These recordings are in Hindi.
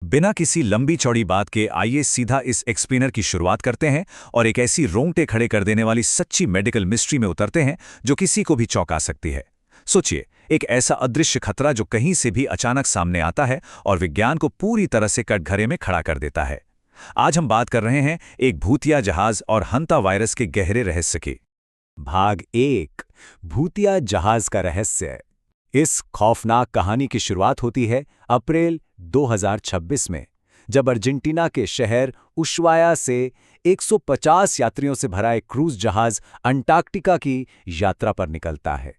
बिना किसी लंबी चौड़ी बात के आइए सीधा इस एक्सप्लेनर की शुरुआत करते हैं और एक ऐसी रोंगटे खड़े कर देने वाली सच्ची मेडिकल मिस्ट्री में उतरते हैं जो किसी को भी चौंका सकती है। सोचिए, एक ऐसा अदृश्य खतरा जो कहीं से भी अचानक सामने आता है और विज्ञान को पूरी तरह से कटघरे में खड़ा कर देता है। आज हम बात कर रहे हैं एक भूतिया जहाज और हंता वायरस के गहरे रहस्य की। भाग 1 भूतिया जहाज का रहस्य। इस खौफनाक कहानी की शुरुआत होती है अप्रैल 2026 में, जब अर्जेंटीना के शहर उशुआया से 150 यात्रियों से भरा एक क्रूज जहाज अंटार्कटिका की यात्रा पर निकलता है।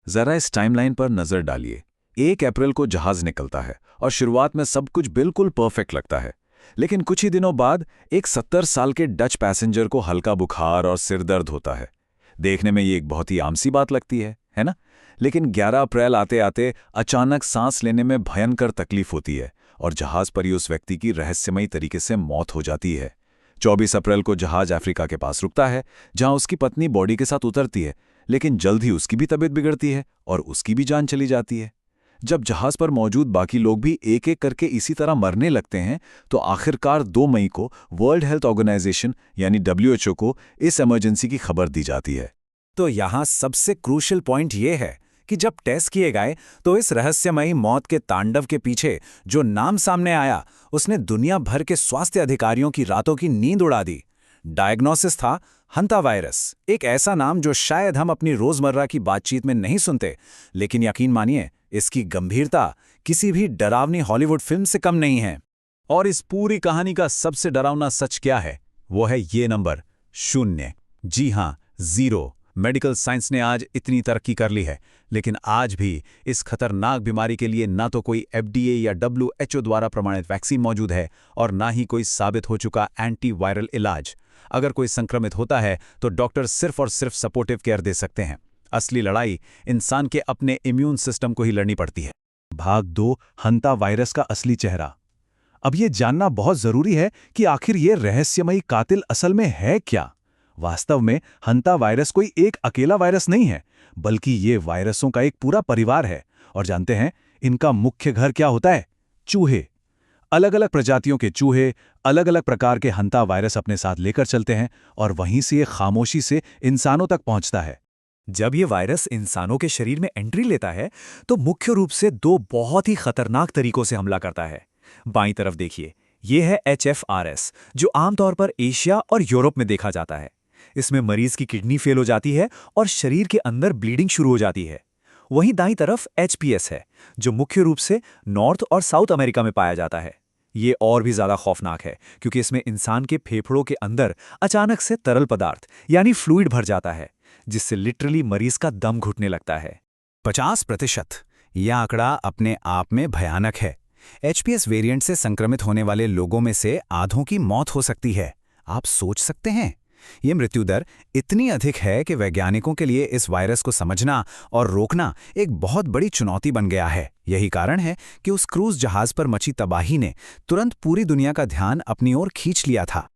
जरा इस टाइमलाइन पर नजर डालिए। 1 अप्रैल को जहाज निकलता है और शुरुआत में सब कुछ बिल्कुल परफेक्ट लगता है, लेकिन कुछ ही दिनों बाद एक 70 साल के डच पैसेंजर को हल्का बुखार और सिर दर्द होता है। देखने में ये एक बहुत ही आम सी बात लगती है ना? लेकिन 11 अप्रैल आते आते अचानक सांस लेने में भयंकर तकलीफ होती है और जहाज पर ही उस व्यक्ति की रहस्यमयी तरीके से मौत हो जाती है। 24 अप्रैल को जहाज अफ्रीका के पास रुकता है, जहां उसकी पत्नी बॉडी के साथ उतरती है, लेकिन जल्द ही उसकी भी तबीयत बिगड़ती है और उसकी भी जान चली जाती है। जब जहाज पर मौजूद बाकी लोग भी एक एक करके इसी तरह मरने लगते हैं, तो आखिरकार 2 मई को वर्ल्ड हेल्थ ऑर्गेनाइजेशन यानी WHO को इस इमरजेंसी की खबर दी जाती है। तो यहाँ सबसे क्रूशियल पॉइंट ये है कि जब टेस्ट किए गए तो इस रहस्यमयी मौत के तांडव के पीछे जो नाम सामने आया, उसने दुनिया भर के स्वास्थ्य अधिकारियों की रातों की नींद उड़ा दी। डायग्नोसिस था हंता वायरस, एक ऐसा नाम जो शायद हम अपनी रोजमर्रा की बातचीत में नहीं सुनते, लेकिन यकीन मानिए इसकी गंभीरता किसी भी डरावनी हॉलीवुड फिल्म से कम नहीं है। और इस पूरी कहानी का सबसे डरावना सच क्या है? वो है ये नंबर 0। जी हां, 0। मेडिकल साइंस ने आज इतनी तरक्की कर ली है, लेकिन आज भी इस खतरनाक बीमारी के लिए ना तो कोई FDA या WHO द्वारा प्रमाणित वैक्सीन मौजूद है और ना ही कोई साबित हो चुका एंटीवायरल इलाज। अगर कोई संक्रमित होता है तो डॉक्टर सिर्फ और सिर्फ सपोर्टिव केयर दे सकते हैं। असली लड़ाई इंसान के अपने इम्यून सिस्टम को ही लड़नी पड़ती है। भाग 2 हंता वायरस का असली चेहरा। अब ये जानना बहुत जरूरी है कि आखिर ये रहस्यमयी कातिल असल में है क्या। वास्तव में हंता वायरस कोई एक अकेला वायरस नहीं है, बल्कि ये वायरसों का एक पूरा परिवार है। और जानते हैं इनका मुख्य घर क्या होता है? चूहे। अलग अलग प्रजातियों के चूहे अलग अलग प्रकार के हंता वायरस अपने साथ लेकर चलते हैं और वहीं से ये खामोशी से इंसानों तक पहुंचता है। जब ये वायरस इंसानों के शरीर में एंट्री लेता है तो मुख्य रूप से 2 बहुत ही खतरनाक तरीकों से हमला करता है। बाईं तरफ देखिए, ये है HFRS, जो आमतौर पर एशिया और यूरोप में देखा जाता है। इसमें मरीज की किडनी फेल हो जाती है और शरीर के अंदर ब्लीडिंग शुरू हो जाती है। वहीं दाईं तरफ HPS है, जो मुख्य रूप से नॉर्थ और साउथ अमेरिका में पाया जाता है। ये और भी ज्यादा खौफनाक है क्योंकि इसमें इंसान के फेफड़ों के अंदर अचानक से तरल पदार्थ यानी फ्लूइड भर जाता है, जिससे लिटरली मरीज का दम घुटने लगता है। 50%। यह आंकड़ा अपने आप में भयानक है। HPS वेरिएंट से संक्रमित होने वाले लोगों में से आधों की मौत हो सकती है। आप सोच सकते हैं, ये मृत्यु दर इतनी अधिक है कि वैज्ञानिकों के लिए इस वायरस को समझना और रोकना एक बहुत बड़ी चुनौती बन गया है। यही कारण है कि उस क्रूज जहाज पर मची तबाही ने तुरंत पूरी दुनिया का ध्यान अपनी ओर खींच लिया था।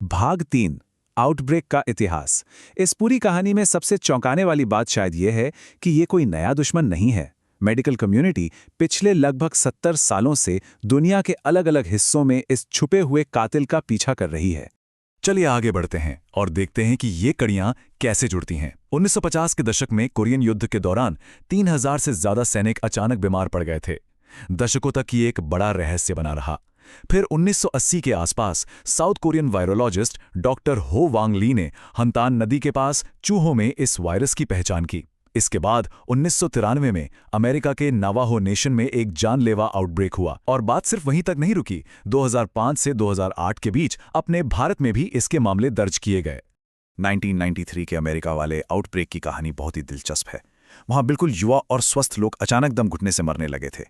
भाग 3 आउटब्रेक का इतिहास। इस पूरी कहानी में सबसे चौंकाने वाली बात शायद यह है कि ये कोई नया दुश्मन नहीं है। मेडिकल कम्युनिटी पिछले लगभग 70 सालों से दुनिया के अलग अलग हिस्सों में इस छुपे हुए कातिल का पीछा कर रही है। चलिए आगे बढ़ते हैं और देखते हैं कि ये कड़ियां कैसे जुड़ती हैं। 1950 के दशक में कोरियन युद्ध के दौरान 3000 से ज्यादा सैनिक अचानक बीमार पड़ गए थे। दशकों तक ये एक बड़ा रहस्य बना रहा। फिर 1980 के आसपास साउथ कोरियन वायरोलॉजिस्ट डॉक्टर हो वांग ली ने हंतान नदी के पास चूहों में इस वायरस की पहचान की। इसके बाद 1993 में अमेरिका के नावाहो नेशन में एक जानलेवा आउटब्रेक हुआ और बात सिर्फ वहीं तक नहीं रुकी। 2005 से 2008 के बीच अपने भारत में भी इसके मामले दर्ज किए गए। 1993 के अमेरिका वाले आउटब्रेक की कहानी बहुत ही दिलचस्प है। वहां बिल्कुल युवा और स्वस्थ लोग अचानक दम घुटने से मरने लगे थे।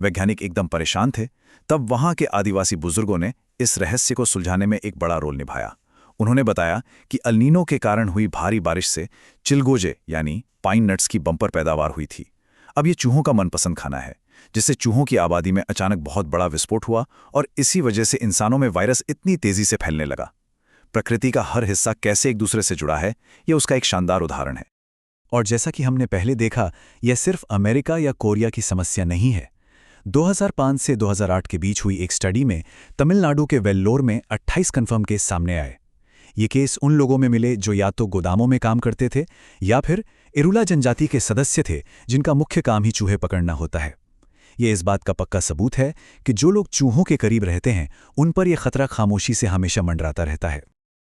वैज्ञानिक एकदम परेशान थे। तब वहां के आदिवासी बुजुर्गों ने इस रहस्य को सुलझाने में एक बड़ा रोल निभाया। उन्होंने बताया कि अल नीनो के कारण हुई भारी बारिश से चिलगोजे यानी पाइन नट्स की बम्पर पैदावार हुई थी। अब ये चूहों का मनपसंद खाना है, जिससे चूहों की आबादी में अचानक बहुत बड़ा विस्फोट हुआ और इसी वजह से इंसानों में वायरस इतनी तेजी से फैलने लगा। प्रकृति का हर हिस्सा कैसे एक दूसरे से जुड़ा है, यह उसका एक शानदार उदाहरण है। और जैसा कि हमने पहले देखा, यह सिर्फ अमेरिका या कोरिया की समस्या नहीं है। 2005 से 2008 के बीच हुई एक स्टडी में तमिलनाडु के वेल्लोर में 28 कंफर्म केस सामने आए। ये केस उन लोगों में मिले जो या तो गोदामों में काम करते थे या फिर इरुला जनजाति के सदस्य थे जिनका मुख्य काम ही चूहे पकड़ना होता है। ये इस बात का पक्का सबूत है कि जो लोग चूहों के करीब रहते हैं उन पर यह खतरा खामोशी से हमेशा मंडराता रहता है।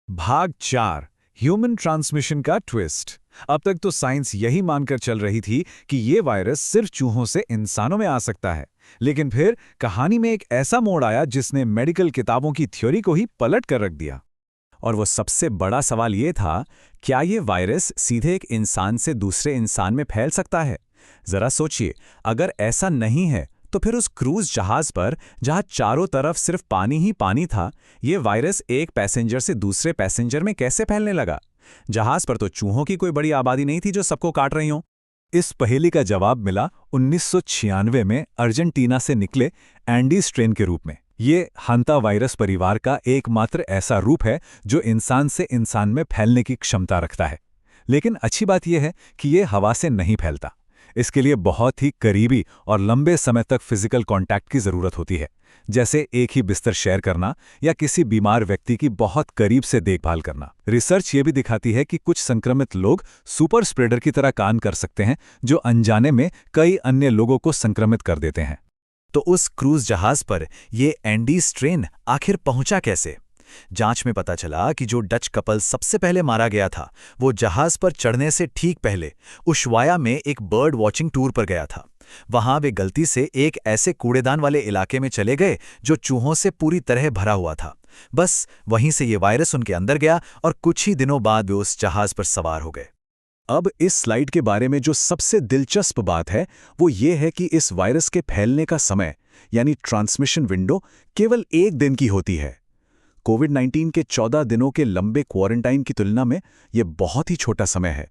भाग 4, ह्यूमन ट्रांसमिशन का ट्विस्ट। अब तक तो साइंस यही मानकर चल रही थी कि ये वायरस सिर्फ चूहों से इंसानों में आ सकता है, लेकिन फिर कहानी में एक ऐसा मोड़ आया जिसने मेडिकल किताबों की थ्योरी को ही पलट कर रख दिया। और वो सबसे बड़ा सवाल ये था, क्या ये वायरस सीधे एक इंसान से दूसरे इंसान में फैल सकता है? जरा सोचिए, अगर ऐसा नहीं है तो फिर उस क्रूज जहाज पर जहां चारों तरफ सिर्फ पानी ही पानी था, ये वायरस एक पैसेंजर से दूसरे पैसेंजर में कैसे फैलने लगा? जहाज पर तो चूहों की कोई बड़ी आबादी नहीं थी जो सबको काट रही हो। इस पहेली का जवाब मिला 1996 में अर्जेंटीना से निकले एंडी स्ट्रेन के रूप में। ये हंता वायरस परिवार का एकमात्र ऐसा रूप है जो इंसान से इंसान में फैलने की क्षमता रखता है। लेकिन अच्छी बात यह है कि ये हवा से नहीं फैलता। इसके लिए बहुत ही करीबी और लंबे समय तक फिजिकल कांटेक्ट की जरूरत होती है, जैसे एक ही बिस्तर शेयर करना या किसी बीमार व्यक्ति की बहुत करीब से देखभाल करना। रिसर्च ये भी दिखाती है कि कुछ संक्रमित लोग सुपर स्प्रेडर की तरह काम कर सकते हैं जो अनजाने में कई अन्य लोगों को संक्रमित कर देते हैं। तो उस क्रूज जहाज पर ये एंडी स्ट्रेन आखिर पहुंचा कैसे? जांच में पता चला कि जो डच कपल सबसे पहले मारा गया था वो जहाज पर चढ़ने से ठीक पहले उशवाया में एक बर्ड वॉचिंग टूर पर गया था। वहां वे गलती से एक ऐसे कूड़ेदान वाले इलाके में चले गए जो चूहों से पूरी तरह भरा हुआ था। बस वहीं से ये वायरस उनके अंदर गया और कुछ ही दिनों बाद वे उस जहाज पर सवार हो गए। अब इस स्लाइड के बारे में जो सबसे दिलचस्प बात है वो ये है कि इस वायरस के फैलने का समय यानी ट्रांसमिशन विंडो केवल 1 दिन की होती है। कोविड-19 के 14 दिनों के लंबे क्वारंटाइन की तुलना में यह बहुत ही छोटा समय है।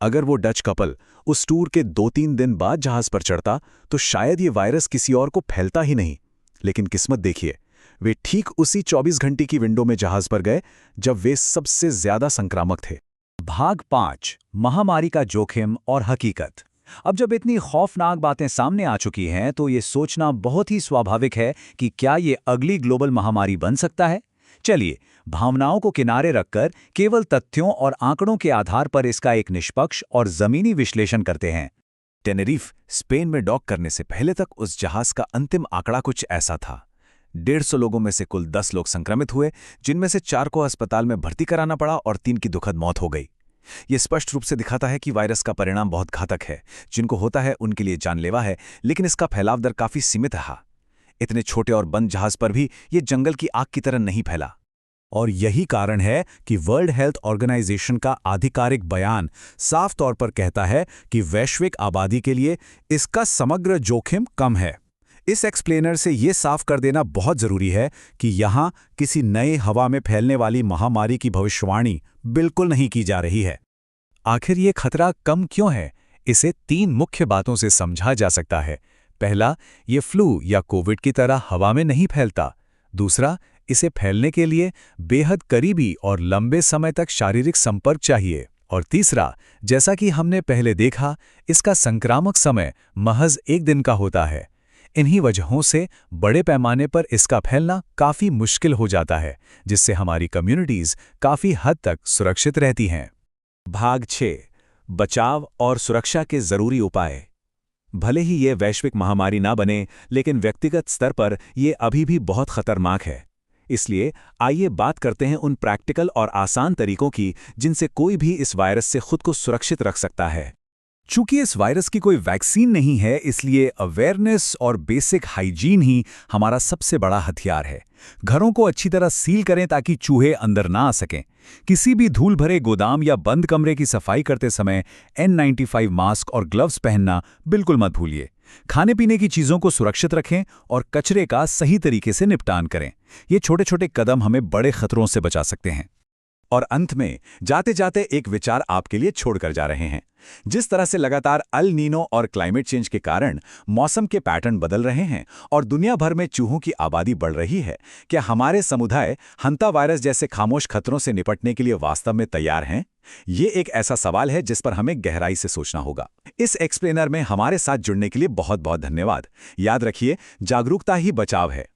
अगर वो डच कपल उस टूर के 2-3 दिन बाद जहाज पर चढ़ता तो शायद ये वायरस किसी और को फैलता ही नहीं। लेकिन किस्मत देखिए, वे ठीक उसी 24 घंटे की विंडो में जहाज पर गए जब वे सबसे ज्यादा संक्रामक थे। भाग 5, महामारी का जोखिम और हकीकत। अब जब इतनी खौफनाक बातें सामने आ चुकी हैं तो ये सोचना बहुत ही स्वाभाविक है कि क्या ये अगली ग्लोबल महामारी बन सकता है। चलिए, भावनाओं को किनारे रखकर केवल तथ्यों और आंकड़ों के आधार पर इसका एक निष्पक्ष और जमीनी विश्लेषण करते हैं। टेनेरिफ, स्पेन में डॉक करने से पहले तक उस जहाज का अंतिम आंकड़ा कुछ ऐसा था। 150 लोगों में से कुल 10 लोग संक्रमित हुए, जिनमें से 4 को अस्पताल में भर्ती कराना पड़ा और 3 की दुखद मौत हो गई। ये स्पष्ट रूप से दिखाता है कि वायरस का परिणाम बहुत घातक है। जिनको होता है उनके लिए जानलेवा है, लेकिन इसका फैलाव दर काफी सीमित रहा। इतने छोटे और बंद जहाज पर भी ये जंगल की आग की तरह नहीं फैला। और यही कारण है कि वर्ल्ड हेल्थ ऑर्गेनाइजेशन का आधिकारिक बयान साफ तौर पर कहता है कि वैश्विक आबादी के लिए इसका समग्र जोखिम कम है। इस एक्सप्लेनर से ये साफ कर देना बहुत जरूरी है कि यहाँ किसी नए हवा में फैलने वाली महामारी की भविष्यवाणी बिल्कुल नहीं की जा रही है। आखिर ये खतरा कम क्यों है? इसे 3 मुख्य बातों से समझा जा सकता है। पहला, ये फ्लू या कोविड की तरह हवा में नहीं फैलता। दूसरा, इसे फैलने के लिए बेहद करीबी और लंबे समय तक शारीरिक संपर्क चाहिए। और तीसरा, जैसा कि हमने पहले देखा, इसका संक्रामक समय महज 1 दिन का होता है। इन्हीं वजहों से बड़े पैमाने पर इसका फैलना काफी मुश्किल हो जाता है, जिससे हमारी कम्युनिटीज काफी हद तक सुरक्षित रहती हैं। भाग 6, बचाव और सुरक्षा के जरूरी उपाय। भले ही ये वैश्विक महामारी ना बने, लेकिन व्यक्तिगत स्तर पर यह अभी भी बहुत खतरनाक है। इसलिए आइए बात करते हैं उन प्रैक्टिकल और आसान तरीकों की जिनसे कोई भी इस वायरस से खुद को सुरक्षित रख सकता है। चूंकि इस वायरस की कोई वैक्सीन नहीं है, इसलिए अवेयरनेस और बेसिक हाइजीन ही हमारा सबसे बड़ा हथियार है। घरों को अच्छी तरह सील करें ताकि चूहे अंदर ना आ सकें। किसी भी धूल भरे गोदाम या बंद कमरे की सफाई करते समय N95 मास्क और ग्लव्स पहनना बिल्कुल मत भूलिए। खाने पीने की चीज़ों को सुरक्षित रखें और कचरे का सही तरीके से निपटान करें। ये छोटे छोटे कदम हमें बड़े खतरों से बचा सकते हैं। और अंत में जाते जाते एक विचार आपके लिए छोड़कर जा रहे हैं। जिस तरह से लगातार अल नीनो और क्लाइमेट चेंज के कारण मौसम के पैटर्न बदल रहे हैं और दुनिया भर में चूहों की आबादी बढ़ रही है, क्या हमारे समुदाय हंता वायरस जैसे खामोश खतरों से निपटने के लिए वास्तव में तैयार हैं? ये एक ऐसा सवाल है जिस पर हमें गहराई से सोचना होगा। इस एक्सप्लेनर में हमारे साथ जुड़ने के लिए बहुत बहुत धन्यवाद। याद रखिए, जागरूकता ही बचाव है।